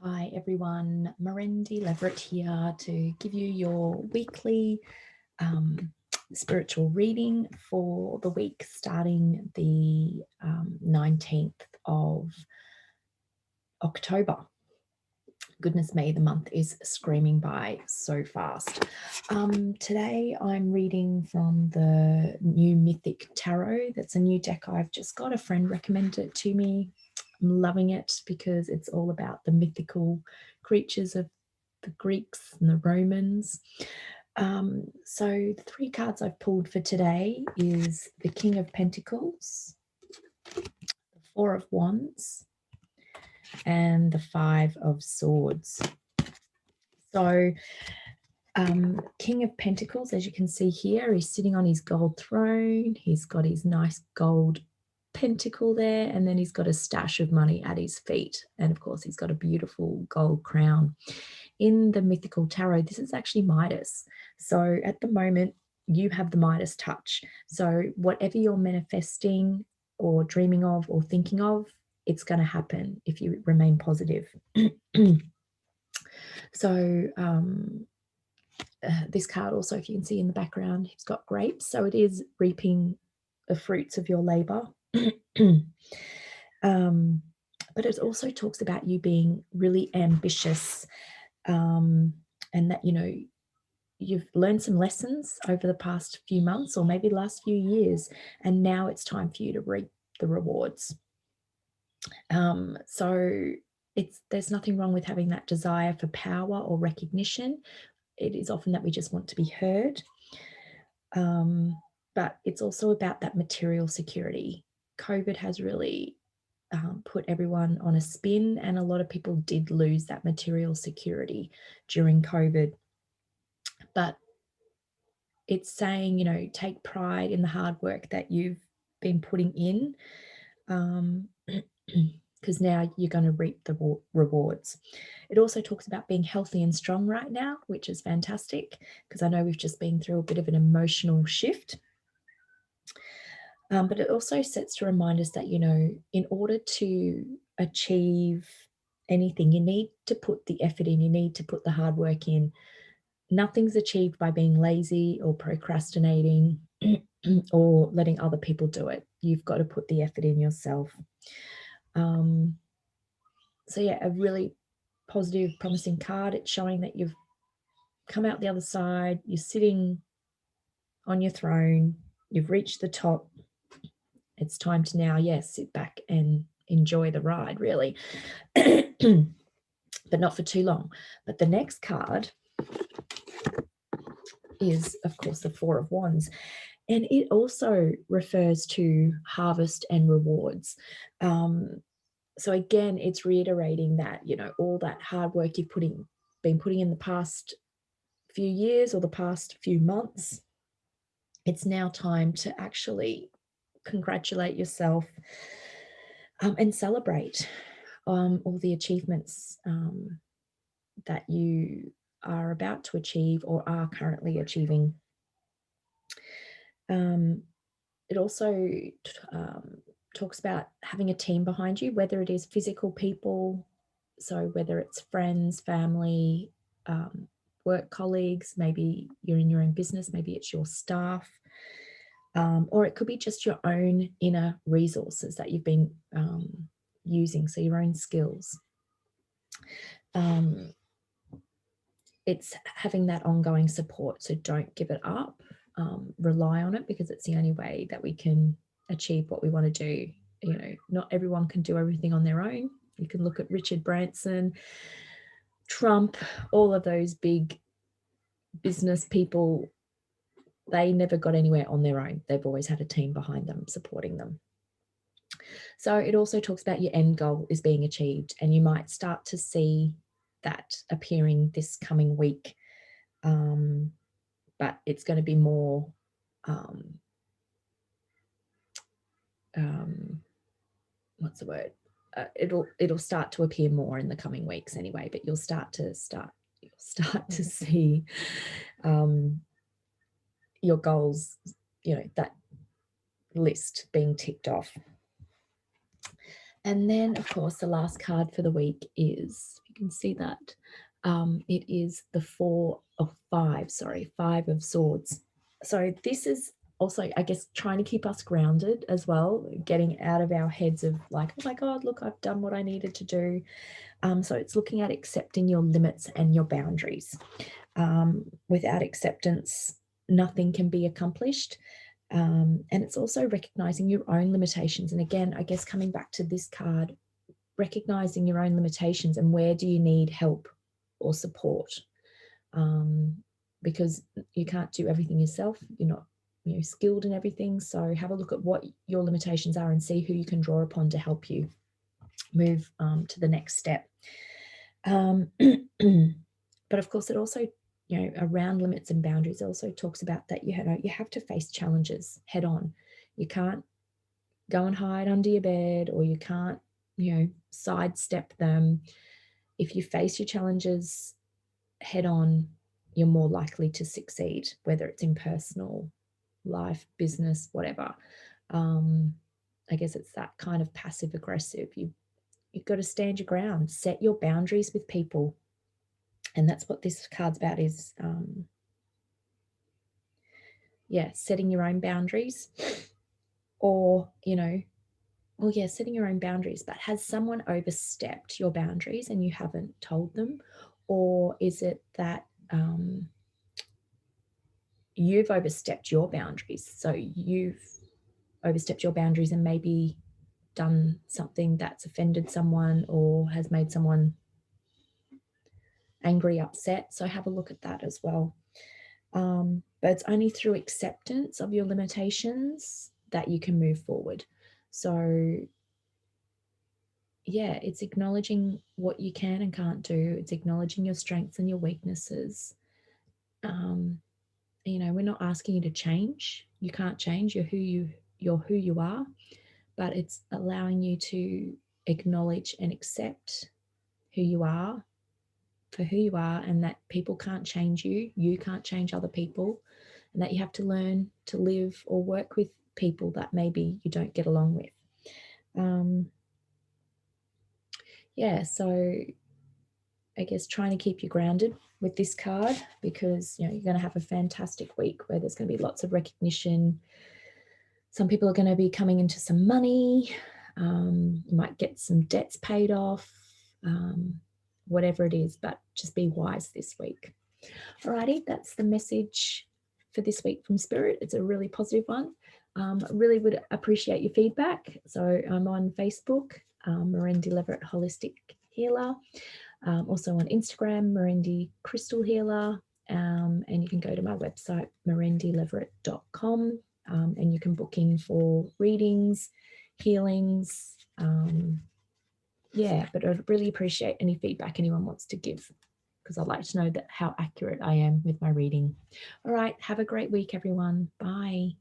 Hi everyone, Merendi Leverett here to give you your weekly spiritual reading for the week starting the 19th of October. Goodness me, the month is screaming by so fast. Today I'm reading from the new Mythic Tarot. That's a new deck I've just got. A friend recommended it to me. I'm loving it because it's all about the mythical creatures of the Greeks and the Romans. So the three cards I've pulled for today is the King of Pentacles, the Four of Wands, and the Five of Swords. So King of Pentacles, as you can see here, he's sitting on his gold throne. He's got his nice gold pentacle there, and then he's got a stash of money at his feet. And of course, he's got a beautiful gold crown. In the mythical tarot, this is actually Midas. So at the moment, you have the Midas touch. So whatever you're manifesting or dreaming of or thinking of, it's going to happen if you remain positive. So this card also, if you can see in the background, it's got grapes. So it is reaping the fruits of your labor. But it also talks about you being really ambitious, and that, you know, you've learned some lessons over the past few months or maybe the last few years, and now it's time for you to reap the rewards. So there's nothing wrong with having that desire for power or recognition. It is often that we just want to be heard. But it's also about that material security. COVID has really put everyone on a spin, and a lot of people did lose that material security during COVID. But it's saying, you know, take pride in the hard work that you've been putting in, because now you're going to reap the rewards. It also talks about being healthy and strong right now, which is fantastic, because I know we've just been through a bit of an emotional shift. But it also sets to remind us that, you know, in order to achieve anything, you need to put the effort in, you need to put the hard work in. Nothing's achieved by being lazy or procrastinating or letting other people do it. You've got to put the effort in yourself. So yeah, a really positive, promising card. It's showing that you've come out the other side, you're sitting on your throne, you've reached the top. It's time to now, yes, sit back and enjoy the ride, really. But not for too long. But the next card is, of course, the Four of Wands. And it also refers to harvest and rewards. So again, it's reiterating that, you know, all that hard work you've been putting in the past few years or the past few months, it's now time to actually congratulate yourself and celebrate all the achievements that you are about to achieve or are currently achieving. It also talks about having a team behind you, whether it is physical people, so whether it's friends, family, work colleagues, maybe you're in your own business, maybe it's your staff, or it could be just your own inner resources that you've been using, so your own skills. It's having that ongoing support, so don't give it up. Rely on it, because it's the only way that we can achieve what we want to do. You know, not everyone can do everything on their own. You can look at Richard Branson, Trump, all of those big business people. They never got anywhere on their own. They've always had a team behind them supporting them. So it also talks about your end goal is being achieved, and you might start to see that appearing this coming week. But it's going to be more what's the word? It'll start to appear more in the coming weeks anyway. But you'll start to see your goals, you know, that list being ticked off. And then, of course, the last card for the week is, if you can see that. It is the five of swords. So this is also, I guess, trying to keep us grounded as well, getting out of our heads of like, oh my God, look, I've done what I needed to do. So it's looking at accepting your limits and your boundaries. Without acceptance, nothing can be accomplished. And it's also recognizing your own limitations. And again, I guess coming back to this card, recognizing your own limitations and where do you need help or support, because you can't do everything yourself. You're not skilled in everything. So have a look at what your limitations are and see who you can draw upon to help you move to the next step. But of course, it also, around limits and boundaries, also talks about that you have to face challenges head on. You can't go and hide under your bed, or you can't, sidestep them. If you face your challenges head on, you're more likely to succeed, whether it's in personal life, business, whatever. I guess it's that kind of passive aggressive. You've got to stand your ground, set your boundaries with people. And that's what this card's about, is setting your own boundaries, or setting your own boundaries. But has someone overstepped your boundaries and you haven't told them? Or is it that you've overstepped your boundaries? So you've overstepped your boundaries and maybe done something that's offended someone or has made someone angry, upset. So have a look at that as well. But it's only through acceptance of your limitations that you can move forward. So it's acknowledging what you can and can't do. It's acknowledging your strengths and your weaknesses. We're not asking you to change. You can't change. You're who you are. But it's allowing you to acknowledge and accept who you are for who you are, and that people can't change you. You can't change other people, and that you have to learn to live or work with people that maybe you don't get along with. So I guess trying to keep you grounded with this card, because you're going to have a fantastic week where there's going to be lots of recognition. Some people are going to be coming into some money. You might get some debts paid off, whatever it is, but just be wise this week. Alrighty, that's the message for this week from Spirit. It's a really positive one. Really would appreciate your feedback. So I'm on Facebook, Merendi Leverett Holistic Healer. Also on Instagram, Merendi Crystal Healer. And you can go to my website, merendileverett.com, and you can book in for readings, healings. But I'd really appreciate any feedback anyone wants to give, because I'd like to know how accurate I am with my reading. All right, have a great week, everyone. Bye.